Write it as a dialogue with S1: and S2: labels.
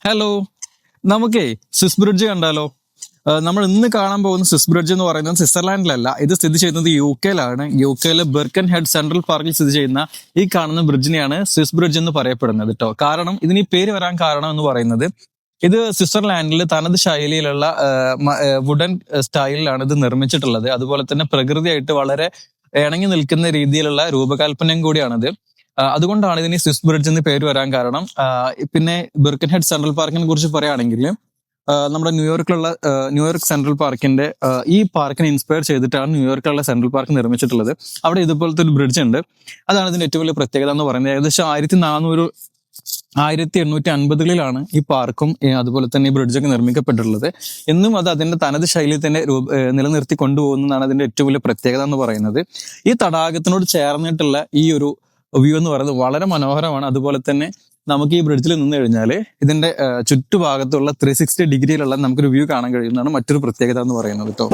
S1: Hello, നമുക്കേ Swiss bridge കണ്ടാലോ? നമ്മൾ ഇന്ന് കാണാൻ പോകുന്ന സ്വിസ് ബ്രിഡ്ജ് എന്ന് പറയുന്നത് സ്വിറ്റ്സർലാൻഡിലല്ല, ഇത് സ്ഥിതി ചെയ്യുന്നത് യു കെയിലാണ്. യു കെയിലെ ബെർക്കൻ ഹെഡ് സെൻട്രൽ പാർക്കിൽ സ്ഥിതി ചെയ്യുന്ന ഈ കാണുന്ന ബ്രിഡ്ജിനെയാണ് സ്വിസ് ബ്രിഡ്ജ് എന്ന് പറയപ്പെടുന്നത് കേട്ടോ. കാരണം ഇതിന് ഈ പേര് വരാൻ കാരണം എന്ന് പറയുന്നത് ഇത് സ്വിറ്റ്സർലാൻഡിൽ തനത് ശൈലിയിലുള്ള വുഡൻ സ്റ്റൈലിലാണ് ഇത് നിർമ്മിച്ചിട്ടുള്ളത്. അതുപോലെ തന്നെ പ്രകൃതിയായിട്ട് വളരെ ഇണങ്ങി നിൽക്കുന്ന രീതിയിലുള്ള രൂപകൽപ്പനയും കൂടിയാണിത്. അതുകൊണ്ടാണ് ഇതിന് സ്വിസ് ബ്രിഡ്ജ് എന്ന് പേര് വരാൻ കാരണം. പിന്നെ ബെർക്കൻ ഹെഡ് സെൻട്രൽ പാർക്കിനെ കുറിച്ച് പറയുകയാണെങ്കിൽ നമ്മുടെ ന്യൂയോർക്ക് സെൻട്രൽ പാർക്കിന്റെ ഈ പാർക്കിനെ ഇൻസ്പയർ ചെയ്തിട്ടാണ് ന്യൂയോർക്കിലുള്ള സെൻട്രൽ പാർക്ക് നിർമ്മിച്ചിട്ടുള്ളത്. അവിടെ ഇതുപോലത്തെ ഒരു ബ്രിഡ്ജ് ഉണ്ട്. അതാണ് ഇതിന്റെ ഏറ്റവും വലിയ പ്രത്യേകത എന്ന് പറയുന്നത്. ഏകദേശം 1850കളിലാണ് ഈ പാർക്കും അതുപോലെ തന്നെ ഈ ബ്രിഡ്ജൊക്കെ നിർമ്മിക്കപ്പെട്ടിട്ടുള്ളത്. എന്നും അത് അതിന്റെ തനത് ശൈലിയിൽ തന്നെ നിലനിർത്തി കൊണ്ടുപോകുന്നതാണ് അതിന്റെ ഏറ്റവും വലിയ പ്രത്യേകത എന്ന് പറയുന്നത്. ഈ തടാകത്തിനോട് ചേർന്നിട്ടുള്ള ഈ ഒരു വ്യൂ എന്ന് പറയുന്നത് വളരെ മനോഹരമാണ്. അതുപോലെ തന്നെ നമുക്ക് ഈ ബ്രിഡ്ജിൽ നിന്ന് കഴിഞ്ഞാൽ ഇതിന്റെ ചുറ്റുഭാഗത്തുള്ള 360 ഡിഗ്രിയിലുള്ള നമുക്കൊരു വ്യൂ കാണാൻ കഴിയുന്നതാണ് മറ്റൊരു പ്രത്യേകത എന്ന് പറയുന്നത് കേട്ടോ.